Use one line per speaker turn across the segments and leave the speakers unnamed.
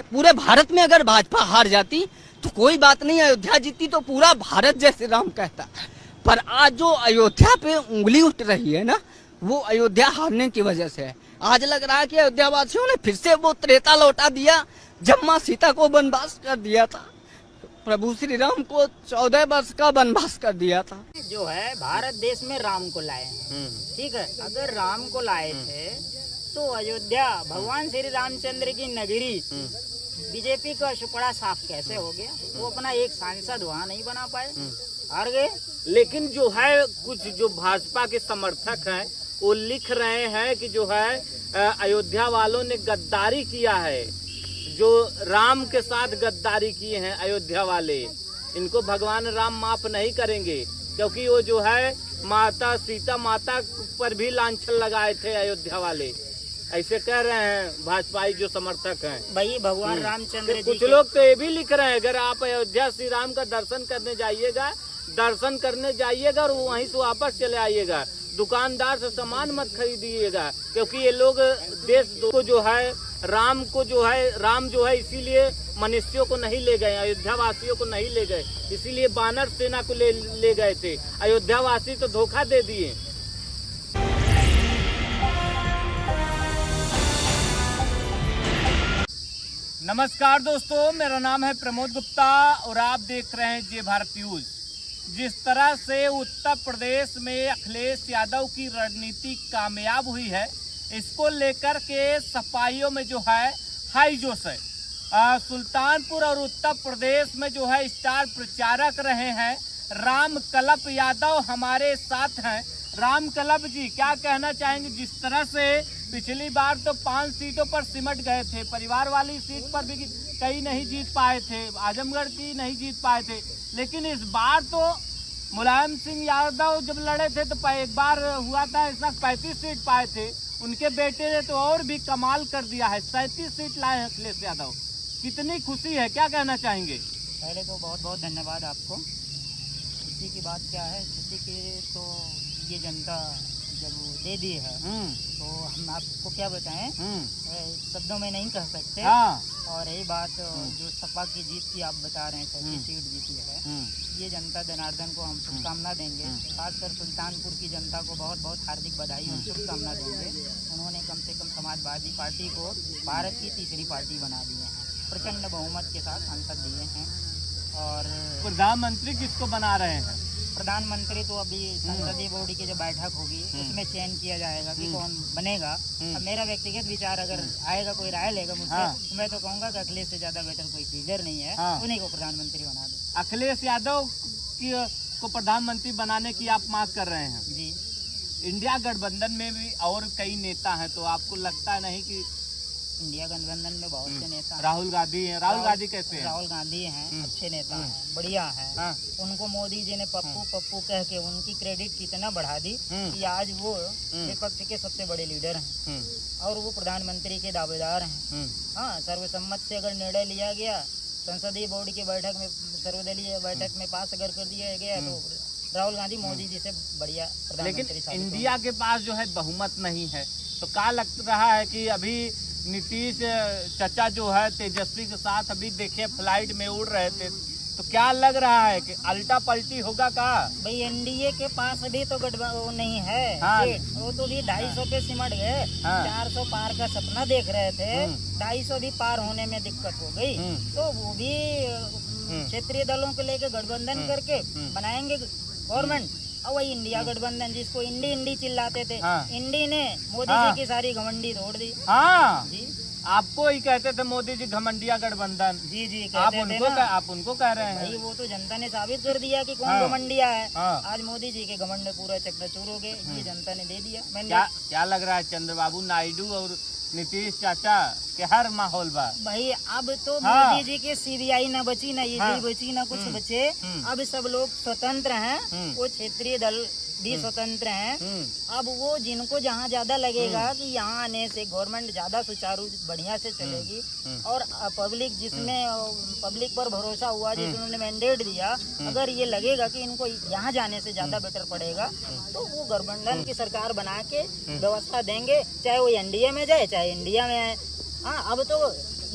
पूरे भारत में अगर भाजपा हार जाती तो कोई बात नहीं, अयोध्या जीती तो पूरा भारत जय श्री राम कहता। पर आज जो अयोध्या पे उंगली उठ रही है ना, वो अयोध्या हारने की वजह से है। आज लग रहा है कि अयोध्या वासियों ने फिर से वो त्रेता लौटा दिया जब माँ सीता को वनवास कर दिया था, प्रभु श्री राम को 14 वर्ष का वनवास कर दिया था।
जो है भारत देश में राम को लाए हैं, ठीक है। अगर राम को लाए थे तो अयोध्या भगवान श्री रामचंद्र की नगरी बीजेपी का सुपड़ा साफ कैसे हो गया? वो अपना एक सांसद वहाँ नहीं बना पाए, हार गए।
लेकिन जो है कुछ जो भाजपा के समर्थक हैं वो लिख रहे हैं कि जो है अयोध्या वालों ने गद्दारी किया है, जो राम के साथ गद्दारी किए हैं अयोध्या वाले, इनको भगवान राम माफ नहीं करेंगे, क्योंकि वो जो है माता सीता माता पर भी लांछन लगाए थे अयोध्या वाले, ऐसे कह रहे हैं भाजपाई जो समर्थक हैं।
भाई भगवान रामचंद्र जी
कुछ लोग तो ये भी लिख रहे हैं अगर आप अयोध्या श्री राम का दर्शन करने जाइएगा और वहीं से वापस चले आइएगा, दुकानदार से सामान मत खरीदिएगा, क्योंकि ये लोग देश को जो है राम जो है इसीलिए मनुष्यों को नहीं ले गए, अयोध्या वासियों को नहीं ले गए, इसीलिए बानर सेना को ले गए थे। अयोध्या वासी तो धोखा दे दिए। नमस्कार दोस्तों, मेरा नाम है प्रमोद गुप्ता और आप देख रहे हैं जय भारत न्यूज। जिस तरह से उत्तर प्रदेश में अखिलेश यादव की रणनीति कामयाब हुई है, इसको लेकर के सपाइयों में जो है हाई जोश है। सुल्तानपुर और उत्तर प्रदेश में जो है स्टार प्रचारक रहे हैं राम कलप यादव हमारे साथ हैं। राम कलप जी, क्या कहना चाहेंगे? जिस तरह से पिछली बार तो 5 सीटों पर सिमट गए थे, परिवार वाली सीट पर भी कई नहीं जीत पाए थे, आजमगढ़ की नहीं जीत पाए थे, लेकिन इस बार तो मुलायम सिंह यादव जब लड़े थे तो एक बार हुआ था ऐसा 35 सीट पाए थे, उनके बेटे ने तो और भी कमाल कर दिया है, 37 सीट लाए हैं अखिलेश यादव। कितनी खुशी है, क्या कहना चाहेंगे?
पहले तो बहुत बहुत धन्यवाद आपको। खुशी की बात क्या है, खुशी की तो ये जनता जब दे दी है तो हम आपको क्या बताएं, शब्दों में नहीं कह सकते। और यही बात जो सपा की जीत की आप बता रहे हैं, 37 सीट जीती है, ये जनता जनार्दन को हम शुभकामना देंगे। खासकर सुल्तानपुर की जनता को बहुत बहुत हार्दिक बधाई और शुभकामना देंगे। उन्होंने कम से कम समाजवादी पार्टी को भारत की तीसरी पार्टी बना दिए हैं, प्रचंड बहुमत के साथ सांसद दिए हैं। और
प्रधानमंत्री किसको बना रहे हैं?
प्रधानमंत्री तो अभी संसदीय बॉडी की जो बैठक होगी उसमें चयन किया जाएगा कि कौन बनेगा। अब मेरा व्यक्तिगत विचार अगर आएगा, कोई राय लेगा मुझसे, तो मैं तो कहूँगा कि अखिलेश से ज्यादा बेटर कोई लीडर नहीं है, उन्हीं को प्रधानमंत्री बना दो।
अखिलेश यादव को प्रधानमंत्री बनाने की आप मांग कर रहे हैं
जी।
इंडिया गठबंधन में भी और कई नेता हैं, तो आपको लगता नहीं कि
इंडिया गठबंधन में बहुत से नेता,
राहुल गांधी हैं? राहुल गांधी कैसे हैं?
राहुल गांधी हैं, अच्छे नेता हैं, बढ़िया हैं। उनको मोदी जी ने पप्पू पप्पू कह के उनकी क्रेडिट कितना बढ़ा दी कि आज वो विपक्ष के सबसे बड़े लीडर हैं और वो प्रधानमंत्री के दावेदार हैं। हाँ, सर्वसम्मत से अगर निर्णय लिया गया, संसदीय बोर्ड की बैठक में, सर्वदलीय बैठक में पास अगर कर दिया गया तो राहुल गांधी मोदी जी से बढ़िया प्रधानमंत्री।
लेकिन इंडिया के पास जो है बहुमत नहीं है, तो क्या लग रहा है कि अभी नीतीश चचा जो है तेजस्वी के साथ अभी देखे फ्लाइट में उड़ रहे थे, तो क्या लग रहा है कि अल्टा पलटी होगा? का
भाई एनडीए के पास अभी तो वो नहीं है, वो तो भी 250 पे सिमट गए। 400 पार का सपना देख रहे थे, 250 भी पार होने में दिक्कत हो गई, तो वो भी क्षेत्रीय दलों को लेकर गठबंधन करके बनाएंगे गवर्नमेंट। और वही इंडिया गठबंधन जिसको इंडी चिल्लाते थे, इंडी ने मोदी जी की सारी घमंडी तोड़ दी। जी,
आपको ही कहते थे मोदी जी घमंडिया गठबंधन।
जी जी,
आप उनको कह रहे हैं।
भाई वो तो जनता ने साबित कर दिया कि कौन घमंडिया है। आज मोदी जी के घमंड पूरा चकनाचूर हो गए, ये जनता ने दे दिया।
क्या लग रहा है चंद्रबाबू नायडू और नीतीश चाचा के हर माहौल बा?
भाई अब तो मोदी जी के सीबीआई ना बची, ना ईडी बची, ना कुछ बचे। अब सब लोग स्वतंत्र हैं, वो क्षेत्रीय दल भी स्वतंत्र हैं। अब वो जिनको जहाँ ज्यादा लगेगा कि यहाँ आने से गवर्नमेंट ज्यादा सुचारू बढ़िया से चलेगी और पब्लिक जिसमें पब्लिक पर भरोसा हुआ, जिसने मैंडेट दिया, अगर ये लगेगा कि इनको यहाँ जाने से ज्यादा बेटर पड़ेगा तो वो गठबंधन की सरकार बना के व्यवस्था देंगे, चाहे वो एनडीए में जाए चाहे इंडिया में आए। हाँ, अब तो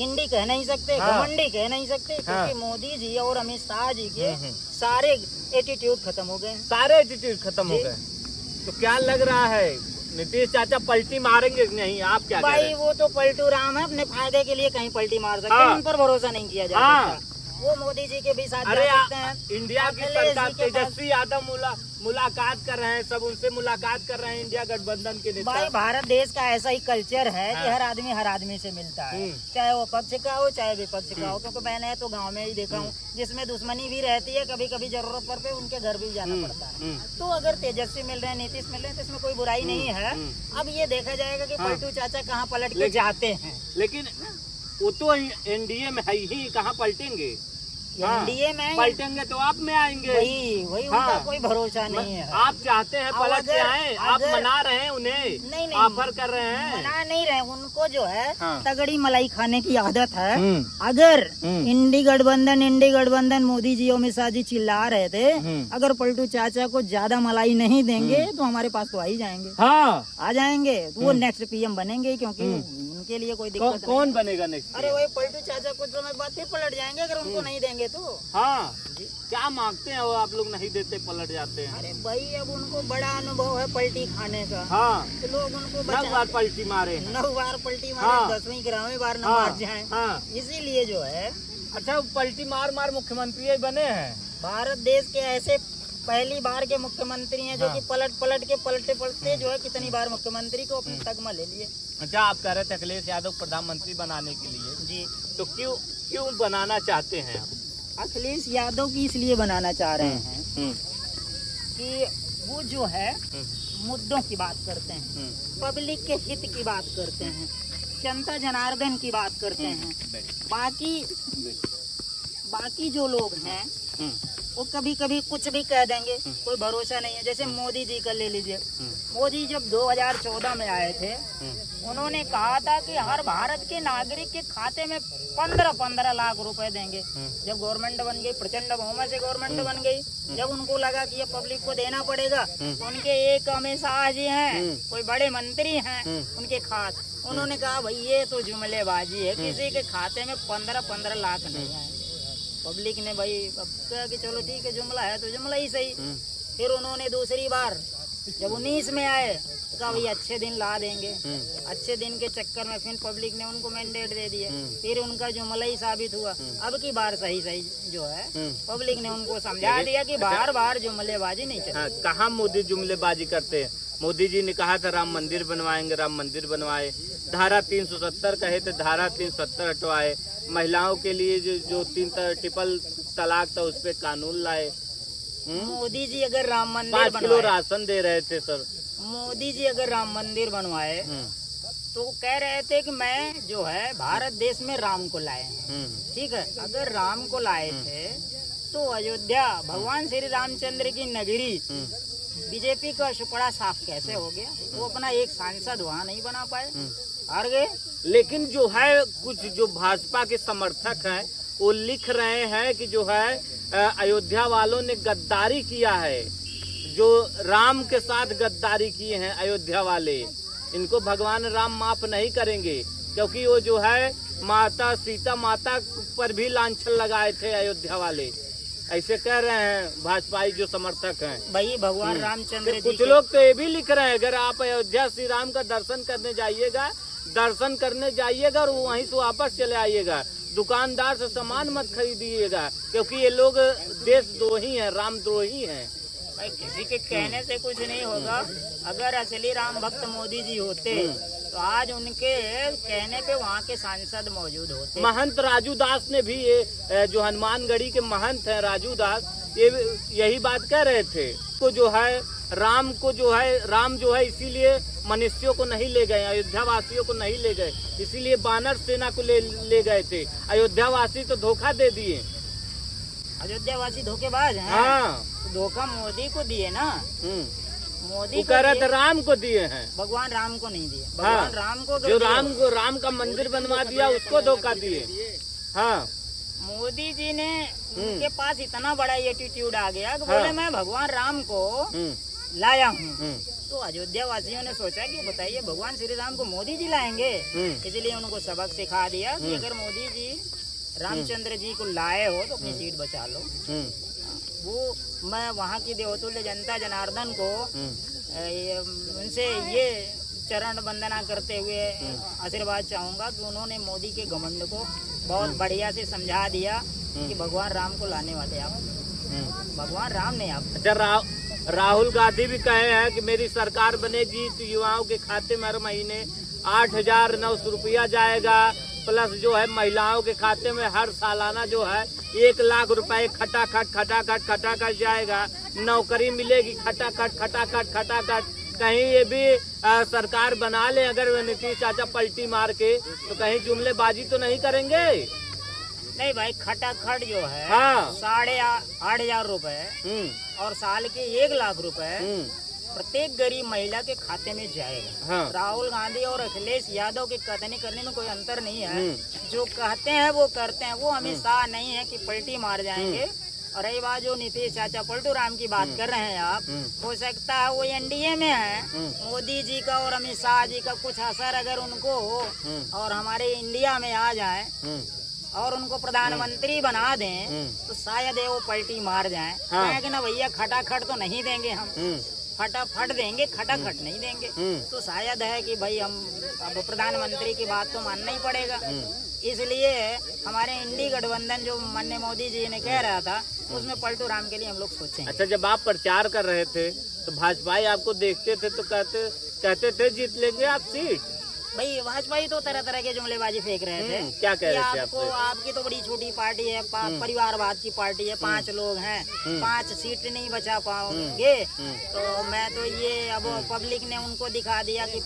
हिंदी कह नहीं सकते,
हाँ।
घमंडी कह नहीं सकते,
हाँ।
क्योंकि मोदी जी और अमित शाह जी के सारे एटीट्यूड खत्म हो गए हैं।
सारे एटीट्यूड खत्म हो
जी।
गए। तो क्या लग रहा है नीतीश चाचा पलटी मारेंगे कि नहीं, आप क्या कह रहे
भाई
हैं?
वो तो पलटू राम है, अपने फायदे के लिए कहीं पलटी मार सकते
हाँ।
हैं, उन पर भरोसा नहीं किया जा
हाँ।
सकता। वो मोदी जी के भी साथ
अरे
जा सकते हैं।
इंडिया की
अखिलेश
सरकार
जी के पास-
तेजस्वी यादव मुलाकात कर रहे हैं, सब उनसे मुलाकात कर रहे हैं इंडिया गठबंधन के नेता।
भाई भारत देश का ऐसा ही कल्चर है कि हर आदमी से मिलता है, चाहे वो पक्ष का हो चाहे विपक्ष का हो, क्योंकि मैंने तो गांव में ही देखा हूँ जिसमें दुश्मनी भी रहती है, कभी कभी जरूरत पर पे उनके घर भी जाना पड़ता है। तो अगर तेजस्वी मिल रहे हैं, नीतीश मिल रहे हैं, तो इसमें कोई बुराई नहीं है। अब ये देखा जाएगा कि पलटू चाचा कहाँ पलट के जाते हैं।
लेकिन वो तो एनडीए में है ही, कहाँ पलटेंगे?
एनडीए में
पलटेंगे तो आप में आएंगे।
वही उनका
हाँ।
कोई भरोसा नहीं है।
आप चाहते हैं
अब
पलट के
अगर-
आए, आप
अगर-
मना रहे हैं उन्हें,
नहीं,
ऑफर कर रहे हैं।
मना नहीं रहे, उनको जो है
हाँ।
तगड़ी मलाई खाने की आदत है। अगर इंडी गठबंधन मोदी जी और अमित शाह जी चिल्ला रहे थे, अगर पलटू चाचा को ज्यादा मलाई नहीं देंगे तो हमारे पास तो आ ही जाएंगे,
हाँ।
आ जाएंगे। तो वो नेक्स्ट पीएम बनेंगे, क्योंकि उनके लिए कोई दिक्कत नहीं।
कौन बनेगा नेक्स्ट?
अरे वही पलटू चाचा कुछ समय बाद फिर पलट जाएंगे अगर उनको नहीं देंगे तो।
हाँ। क्या मांगते हैं वो, आप लोग नहीं देते पलट जाते हैं।
अरे भाई अब उनको बड़ा अनुभव है पलटी खाने का,
हाँ।
तो लोग उनको
9 बार पलटी मारे हैं।
9 बार पलटी मारे,
हाँ।
10वीं 11वीं बार न
हाँ।
मार जाए,
हाँ।
इसीलिए जो है
अच्छा, वो पलटी मार मुख्यमंत्री बने हैं।
भारत देश के ऐसे पहली बार के मुख्यमंत्री हैं जो
हाँ।
कि पलटते जो है कितनी बार मुख्यमंत्री को अपनी तगमा ले लिए।
अच्छा, आप कह रहे थे अखिलेश यादव प्रधानमंत्री बनाने के लिए,
जी,
तो क्यों बनाना चाहते हैं आप?
अखिलेश यादव की इसलिए बनाना चाह रहे हैं कि वो जो है मुद्दों की बात करते हैं, पब्लिक के हित की बात करते हैं, जनता जनार्दन की बात करते हैं। बाकी जो लोग हैं वो कभी कभी कुछ भी कह देंगे, कोई भरोसा नहीं है। जैसे मोदी जी का ले लीजिए, मोदी जब 2014 में आए थे, उन्होंने कहा था कि हर भारत के नागरिक के खाते में 15-15 लाख रुपए देंगे। जब गवर्नमेंट बन गई, प्रचंड बहुमत से गवर्नमेंट बन गई, जब उनको लगा कि ये पब्लिक को देना पड़ेगा, तो उनके एक अमित शाह जी हैं, कोई बड़े मंत्री हैं उनके खास, उन्होंने कहा भाई ये तो जुमलेबाजी है, किसी के खाते में 15-15 लाख नहीं आए। पब्लिक ने भाई अब कहा कि चलो ठीक है, जुमला है तो जुमला ही सही। फिर उन्होंने दूसरी बार जब 19 में आए, कहा भाई अच्छे दिन ला देंगे। अच्छे दिन के चक्कर में फिर पब्लिक ने उनको मैंडेट दे दिया, फिर उनका जुमला ही साबित हुआ। अब की बार सही जो है पब्लिक ने उनको समझा दिया कि बार जुमलेबाजी नहीं चलेगी।
हाँ, कहाँ मोदी जुमलेबाजी करते हैं? मोदी जी ने कहा था राम मंदिर बनवाएंगे, राम मंदिर बनवाए। धारा 370 कहे थे, धारा 370 हटवाए। महिलाओं के लिए जो 3 ट्रिपल तलाक था उस पे कानून लाए।
मोदी जी अगर राम मंदिर
5 किलो
बनवाए,
राशन दे रहे थे सर।
मोदी जी अगर राम मंदिर बनवाए तो वो कह रहे थे कि मैं जो है भारत देश में राम को लाए हैं। ठीक है, अगर राम को लाए थे तो अयोध्या भगवान श्री रामचंद्र की नगरी बीजेपी का सुपड़ा साफ कैसे हो गया? वो अपना एक सांसद वहाँ नहीं बना पाए, हार गए।
लेकिन जो है कुछ जो भाजपा के समर्थक हैं वो लिख रहे हैं कि जो है अयोध्या वालों ने गद्दारी किया है, जो राम के साथ गद्दारी किए हैं अयोध्या वाले, इनको भगवान राम माफ नहीं करेंगे, क्योंकि वो जो है माता सीता माता पर भी लांछन लगाए थे अयोध्या वाले। ऐसे कह रहे हैं भाजपाई जो समर्थक हैं।
भाई भगवान रामचंद्र जी
कुछ लोग तो ये भी लिख रहे हैं अगर आप अयोध्या श्री राम का दर्शन करने जाइएगा और वहीं से वापस चले आइएगा, दुकानदार से सामान मत खरीदिएगा, क्योंकि ये लोग देशद्रोही हैं, रामद्रोही हैं।
भाई किसी के कहने से कुछ नहीं होगा। अगर असली राम भक्त मोदी जी होते तो आज उनके कहने पे वहाँ के सांसद मौजूद होते।
महंत राजू दास ने भी ये जो हनुमानगढ़ी के महंत हैं राजू दास, ये यही बात कह रहे थे को जो है राम जो है इसीलिए मनुष्यों को नहीं ले गए, अयोध्या वासियों को नहीं ले गए, इसीलिए बानर सेना को ले गए थे। अयोध्या वासी तो धोखा दे दिए,
अयोध्या वासी धोखेबाज हैं।
हाँ,
तो धोखा मोदी को दिए ना, मोदी
कह रहे थे राम को दिए हैं,
भगवान राम को नहीं दिए।
हाँ,
भगवान राम को
जो राम का मंदिर बनवा दिया उसको धोखा दिए। हाँ,
मोदी जी ने उनके पास इतना बड़ा एटीट्यूड आ गया कि बोले मैं भगवान राम को लाया हूँ, तो अयोध्या वासियों ने सोचा कि बताइए भगवान श्री राम को मोदी जी लाएंगे, इसलिए उनको सबक सिखा दिया कि अगर मोदी जी रामचंद्र जी को लाए हो तो अपनी सीट बचा लो। वो मैं वहाँ की देवतुल्य जनता जनार्दन को उनसे ये चरण वंदना करते हुए आशीर्वाद चाहूंगा कि उन्होंने मोदी के घमंड को बहुत बढ़िया से समझा दिया कि भगवान राम को लाने वाले आप, भगवान राम ने आप।
अच्छा, राहुल गांधी भी कहे हैं कि मेरी सरकार बनेगी तो युवाओं के खाते में हर महीने 8,900 रुपया जाएगा, प्लस जो है महिलाओं के खाते में हर सालाना जो है 1 लाख रुपए खटाखट जाएगा, नौकरी मिलेगी खटाखट। कहीं ये भी सरकार बना ले अगर नीतीश चाचा पलटी मार के, तो कहीं जुमलेबाजी तो नहीं करेंगे?
नहीं भाई, खटाखट जो है
हाँ।
8,500 रुपए और साल के 1 लाख रुपए प्रत्येक गरीब महिला के खाते में जाएगा।
हाँ।
राहुल गांधी और अखिलेश यादव के कथनी करने में कोई अंतर नहीं है, जो कहते हैं वो करते हैं। वो अमित शाह नहीं है कि पलटी मार जाएंगे। और रही बात जो नीतीश चाचा पलटू राम की बात कर रहे हैं आप, हो सकता है वो एनडीए में है, मोदी जी का और अमित शाह जी का कुछ असर अगर उनको हो और हमारे इंडिया में आ जाए और उनको प्रधानमंत्री बना दें तो शायद वो पलटी मार जाए। कहेंगे ना भैया खटाखट तो नहीं देंगे हम, फटाफट देंगे, खटाखट नहीं देंगे। तो शायद है कि भाई हम अब प्रधानमंत्री की बात तो मानना ही पड़ेगा। इसलिए हमारे इंडी गठबंधन जो माननीय मोदी जी ने कह रहा था उसमें पलटू राम के लिए हम लोग सोचें।
अच्छा, जब आप प्रचार कर रहे थे तो भाजपा आपको देखते थे तो कहते थे जीत लेंगे आप सीट।
भाई भाजपा ही तो तरह तरह के जुमलेबाजी फेंक रहे थे।
क्या कह रहे थे
आपको? आपकी तो बड़ी छोटी पार्टी है, परिवारवाद की पार्टी है, 5 लोग हैं, 5 सीट नहीं बचा पाओगे। तो मैं तो ये अब पब्लिक ने उनको दिखा दिया कि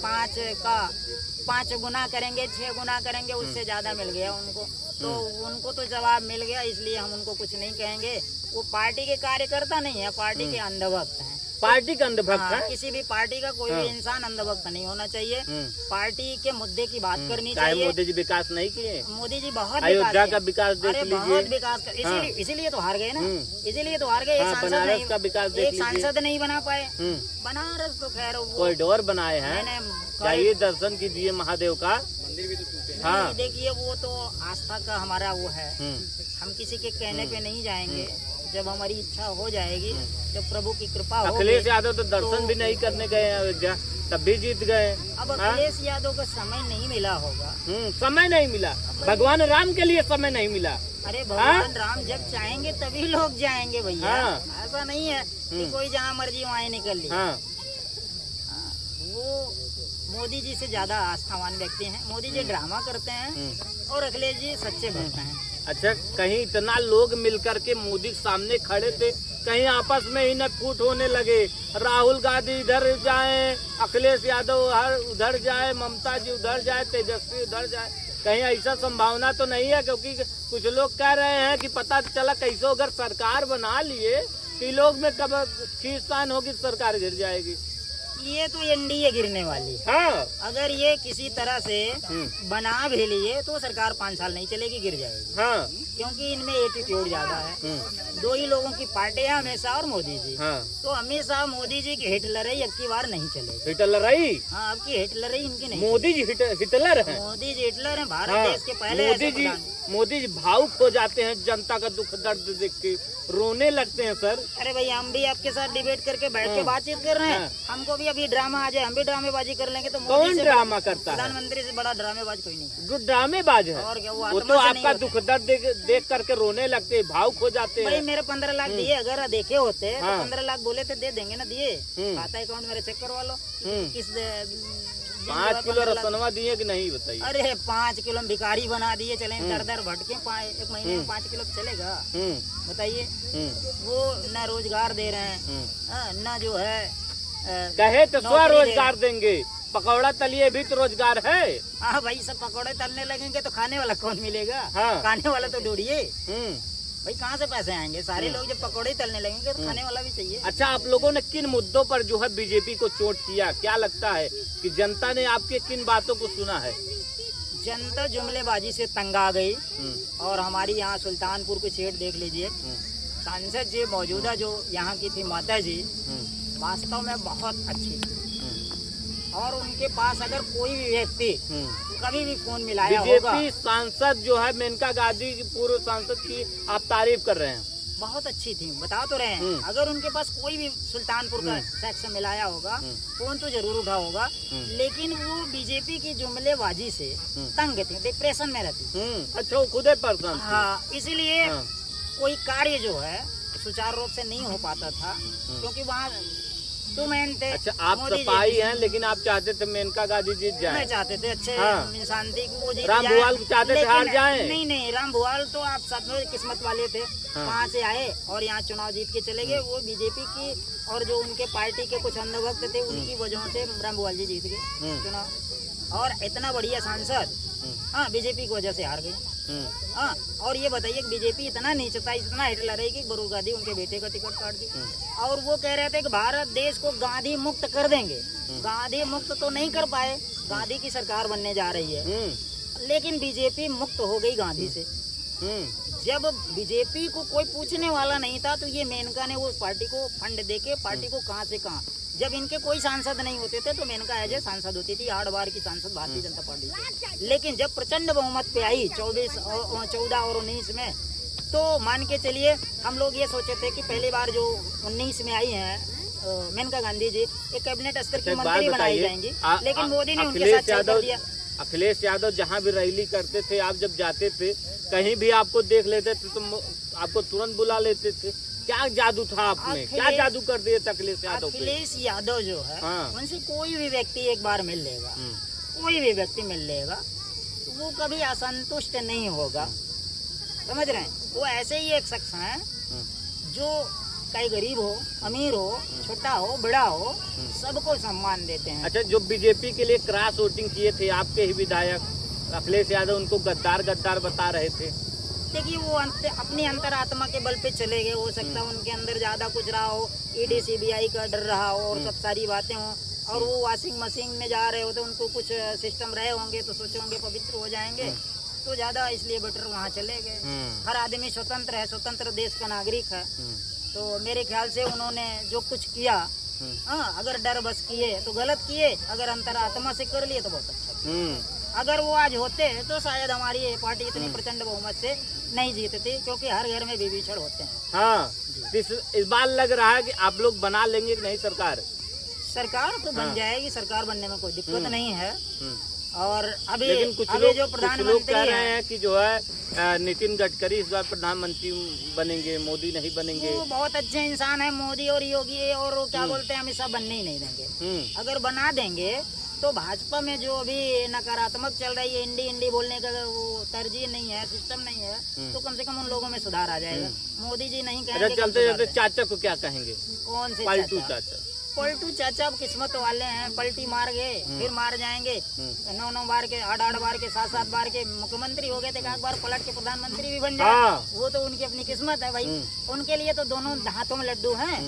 5 गुना करेंगे, 6 गुना करेंगे, उससे ज्यादा मिल गया उनको। तो उनको तो जवाब मिल गया, इसलिए हम उनको कुछ नहीं कहेंगे। वो पार्टी के कार्यकर्ता नहीं है, पार्टी के अंधभक्त हैं।
पार्टी का अंधभक्त है?
किसी भी पार्टी का कोई भी इंसान अंधभक्त नहीं होना चाहिए। पार्टी के मुद्दे की बात करनी चाहिए।
मोदी जी विकास नहीं किए?
मोदी जी बहुत
अयोध्या का विकास देख लीजिए,
बहुत विकास कर, इसीलिए तो हार गए ना, इसीलिए तो हार गए।
बनारस का विकास
एक सांसद नहीं बना पाए। बनारस तो खैर
कॉरिडोर बनाए हैं, जाइए दर्शन कीजिए महादेव का मंदिर भी तो टूटे। हाँ,
देखिए वो तो आस्था का हमारा वो है, हम किसी के कहने पे नहीं जाएंगे। जब हमारी इच्छा हो जाएगी, जब प्रभु की कृपा होगी।
अखिलेश यादव तो दर्शन भी नहीं करने गए अयोध्या, तब भी जीत गए।
अब अखिलेश यादव को समय नहीं मिला होगा।
समय नहीं मिला, भगवान राम के लिए समय नहीं मिला।
अरे भगवान राम जब चाहेंगे तभी लोग जाएंगे भैया। ऐसा नहीं है कि कोई जहाँ मर्जी वहाँ निकल ली। वो मोदी जी से ज्यादा आस्थावान व्यक्ति हैं। मोदी जी ड्रामा करते हैं और अखिलेश जी सच्चे भक्त हैं।
अच्छा, कहीं इतना लोग मिलकर के मोदी के सामने खड़े थे, कहीं आपस में ही न फूट होने लगे? राहुल गांधी इधर जाए, अखिलेश यादव उधर जाए, ममता जी उधर जाए, तेजस्वी उधर जाए, कहीं ऐसा संभावना तो नहीं है? क्योंकि कुछ लोग कह रहे हैं कि पता चला कैसे अगर सरकार बना लिए कि लोग में कब खींचतान होगी, सरकार गिर जाएगी।
ये तो एनडीए गिरने वाली।
हाँ।
अगर ये किसी तरह से बना भी लिए तो सरकार 5 साल नहीं चलेगी, गिर जाएगी।
हाँ।
क्योंकि इनमें एटीट्यूड ज्यादा है। 2 ही लोगों की पार्टी है, अमित शाह और मोदी जी।
हाँ।
तो अमित शाह मोदी जी की हिटलरई अब की बार नहीं चलेगी।
हिटलरई?
हाँ, अब की हिटलरई इनकी नहीं।
मोदी जी हिटलर है?
मोदी जी हिटलर है, भारत देश के पहले।
मोदी जी भावुक हो जाते हैं जनता का दुख दर्द देख के, रोने लगते हैं सर।
अरे भैया, हम भी आपके साथ डिबेट करके बैठ के बातचीत कर रहे हैं। हमको भी अभी ड्रामा आ जाए, हम भी ड्रामेबाजी कर लेंगे तो
कौन ड्रामा करता है?
प्रधानमंत्री से बड़ा ड्रामेबाज कोई नहीं।
जो ड्रामेबाज है
और क्या,
वो तो आपका दुख दर्द देख करके रोने लगते हैं, भावुक हो जाते हैं।
भाई मेरे 15 लाख दिए, अगर देखे होते तो 15 लाख बोले थे दे देंगे ना, दिए। खाता अकाउंट मेरे चेक करवा लो। किस
5 किलो रसनवा दिए कि नहीं बताइए?
अरे 5 किलो भिखारी बना दिए, चले दर भटके 1 महीने में 5 किलो चलेगा? बताइए। वो न रोजगार दे रहे हैं, न जो है
कहे तो स्वरोजगार देंगे। पकौड़ा तलिए भी तो रोजगार है।
हाँ भाई, सब पकौड़े तलने लगेंगे तो खाने वाला कौन मिलेगा?
हाँ।
खाने वाला तो ढूंढिए भाई, कहाँ से पैसे आएंगे? सारे लोग जब पकौड़े तलने लगेंगे तो खाने वाला भी चाहिए।
अच्छा, आप लोगों ने किन मुद्दों पर जो है बीजेपी को चोट किया? क्या लगता है कि जनता ने आपके किन बातों को सुना है?
जनता जुमलेबाजी से तंग आ गई। और हमारी यहाँ सुल्तानपुर की सीट देख लीजिए, सांसद जी मौजूदा जो यहाँ की थी माता जी, वास्तव में बहुत अच्छी। और उनके पास अगर कोई भी व्यक्ति कभी भी फोन मिलाया होगा,
बीजेपी सांसद जो है मेनका गांधी की पूर्व सांसद की आप तारीफ कर रहे हैं।
बहुत अच्छी थी, बता तो रहे हैं। अगर उनके पास कोई भी सुल्तानपुर का शख्स मिलाया होगा, फोन तो जरूर उठा होगा, लेकिन वो बीजेपी की जुमलेबाजी से तंग थे, डिप्रेशन में रहती।
अच्छा, वो खुद परेशान।
हाँ, इसीलिए कोई कार्य जो है सुचारू रूप से नहीं हो पाता था, क्योंकि वहाँ तो मैन थे।
अच्छा, आप सपाही हैं, लेकिन आप चाहते थे मेनका गांधी जीत जाए।
मैं चाहते थे अच्छे इंसान थी, वो जीत
राम
जाए।
भुआल चाहते थे हार जाए।
नहीं, राम भुआल तो आप सब किस्मत वाले थे, वहाँ से आए और यहाँ चुनाव जीत के चले गए। वो बीजेपी की और जो उनके पार्टी के कुछ अंधभक्त थे, उनकी वजहों से राम भुआल जी जीत गए चुनाव। और इतना बढ़िया सांसद हाँ बीजेपी की वजह से हार गई। हाँ, और ये बताइए बीजेपी इतना नीचता, इतना हिटलर है कि बरूर गांधी उनके बेटे का टिकट काट दी। और वो कह रहे थे कि भारत देश को गांधी मुक्त कर देंगे। गांधी मुक्त तो नहीं कर पाए, गांधी की सरकार बनने जा रही है, लेकिन बीजेपी मुक्त हो गई गांधी से। जब बीजेपी को कोई पूछने वाला नहीं था, तो ये मेनका ने वो पार्टी को फंड देके पार्टी को कहां से कहां, जब इनके कोई सांसद नहीं होते थे तो मेनका एज ए सांसद होती थी, 8 बार की सांसद भारतीय जनता पार्टी से। लेकिन जब प्रचंड बहुमत पे आई 14 और 19 में, तो मान के चलिए हम लोग ये सोचे थे कि पहली बार जो 19 में आई हैं मेनका गांधी जी, एक कैबिनेट स्तर की मंत्री बनाई जाएंगी, लेकिन मोदी ने उनके साथ कर दिया।
अखिलेश यादव जहाँ भी रैली करते थे, आप जब जाते थे कहीं भी आपको देख लेते थे तो आपको तुरंत बुला लेते थे। क्या जादू था आप में, क्या जादू कर दिए अखिलेश यादव पे?
अखिलेश यादव जो है उनसे कोई भी व्यक्ति एक बार मिल लेगा, कोई भी व्यक्ति मिल लेगा, वो कभी असंतुष्ट नहीं होगा, समझ रहे हैं? वो ऐसे ही एक शख्स है जो चाहे गरीब हो, अमीर हो, छोटा हो, बड़ा हो, सबको सम्मान देते हैं।
अच्छा, जो बीजेपी के लिए क्रॉस वोटिंग किए थे आपके ही विधायक अखिलेश यादव, उनको गद्दार बता रहे थे।
देखिए वो अपनी अंतरात्मा के बल पे चले गए। हो सकता है उनके अंदर ज्यादा कुछ रहा हो, ईडी सीबीआई का डर रहा हो और सब सारी बातें हो, और वो वॉशिंग मशीन में जा रहे होते, उनको कुछ सिस्टम रहे होंगे तो सोचे होंगे पवित्र हो जाएंगे, तो ज्यादा इसलिए बेटर वहाँ चले गए। हर आदमी स्वतंत्र है, स्वतंत्र देश का नागरिक है, तो मेरे ख्याल से उन्होंने जो कुछ किया, अगर डर बस किए तो गलत किए, अगर अंतरात्मा से कर लिए तो बहुत अच्छा। अगर वो आज होते तो शायद हमारी ये पार्टी इतनी प्रचंड बहुमत से नहीं जीतती, क्योंकि हर घर में विभीषण होते हैं।
हाँ, इस बार लग रहा है कि आप लोग बना लेंगे कि नहीं सरकार?
सरकार तो बन जाएगी, सरकार बनने में कोई दिक्कत नहीं है। और अभी
कुछ
अभी जो प्रधानमंत्री
कह रहे हैं कि जो है नितिन गडकरी इस बार प्रधानमंत्री बनेंगे, मोदी नहीं बनेंगे।
वो बहुत अच्छे इंसान है, मोदी और योगी और क्या बोलते हैं, अमित शाह बनने ही नहीं देंगे। अगर बना देंगे तो भाजपा में जो अभी नकारात्मक चल रही है, इंडी बोलने का वो तरजीह नहीं है, सिस्टम नहीं है, तो कम से कम उन लोगों में सुधार आ जाएगा। मोदी जी नहीं कहेंगे।
चलते चलते चाचा को क्या कहेंगे?
कौन से
पलटू चाचा?
पलटू चाचा अब किस्मत वाले हैं, पलटी मार गए फिर मार जाएंगे। 9 बार के 8 बार के 7 बार के मुख्यमंत्री हो गए थे, एक बार पलट के प्रधानमंत्री भी बन जाए, वो तो उनकी अपनी किस्मत है भाई। उनके लिए तो दोनों हाथों में लड्डू हैं।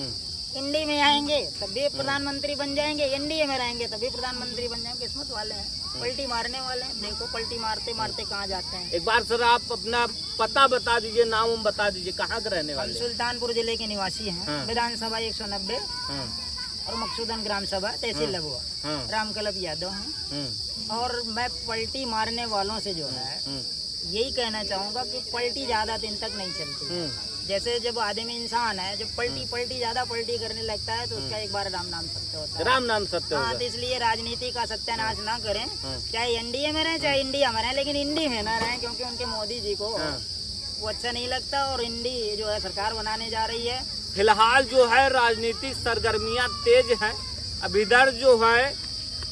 इंडी में आएंगे तब भी प्रधानमंत्री बन जाएंगे, एनडीए में रहेंगे तभी प्रधानमंत्री बन जाएंगे। किस्मत वाले हैं, पलटी मारने वाले हैं। देखो पलटी मारते मारते कहाँ जाते हैं।
एक बार सर आप अपना पता बता दीजिए, नाम बता दीजिए, कहाँ के रहने वाले?
सुल्तानपुर जिले के निवासी हैं। विधानसभा 190 और मकसूदन ग्राम सभा, तहसील लबुआ, रामकलब यादव हैं। और मैं पलटी मारने वालों से जो है यही कहना चाहूँगा कि पलटी ज्यादा दिन तक नहीं चलती। जैसे जब आदमी इंसान है, जब पलटी ज्यादा पलटी करने लगता है तो उसका एक बार राम नाम सत्य होता है।
राम नाम सत्य होगा।
तो इसलिए राजनीति का सत्यानाश ना करें, चाहे एनडीए में रहें चाहे इंडिया में रहें, लेकिन इंडी में ना रहें, क्योंकि उनके मोदी जी को वो अच्छा नहीं लगता और इंडी जो है सरकार बनाने जा रही है।
फिलहाल जो है राजनीतिक सरगर्मियां तेज हैं। अब इधर जो है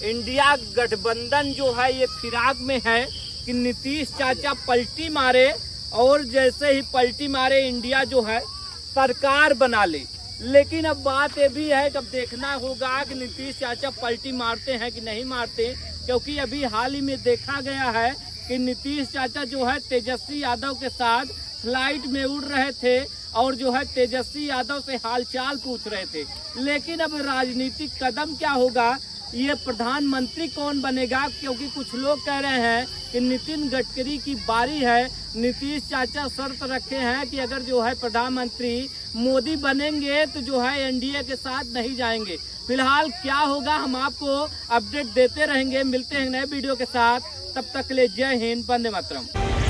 इंडिया गठबंधन जो है ये फिराक में है कि नीतीश चाचा पलटी मारे, और जैसे ही पलटी मारे इंडिया जो है सरकार बना ले। लेकिन अब बात ये भी है कि अब देखना होगा कि नीतीश चाचा पलटी मारते हैं कि नहीं मारते, क्योंकि अभी हाल ही में देखा गया है कि नीतीश चाचा जो है तेजस्वी यादव के साथ फ्लाइट में उड़ रहे थे और जो है तेजस्वी यादव से हालचाल पूछ रहे थे। लेकिन अब राजनीतिक कदम क्या होगा, ये प्रधानमंत्री कौन बनेगा, क्योंकि कुछ लोग कह रहे हैं कि नितिन गडकरी की बारी है। नीतीश चाचा शर्त रखे हैं कि अगर जो है प्रधानमंत्री मोदी बनेंगे तो जो है एनडीए के साथ नहीं जाएंगे। फिलहाल क्या होगा हम आपको अपडेट देते रहेंगे। मिलते हैं नए वीडियो के साथ, तब तक के लिए जय हिंद, वंदे मातरम।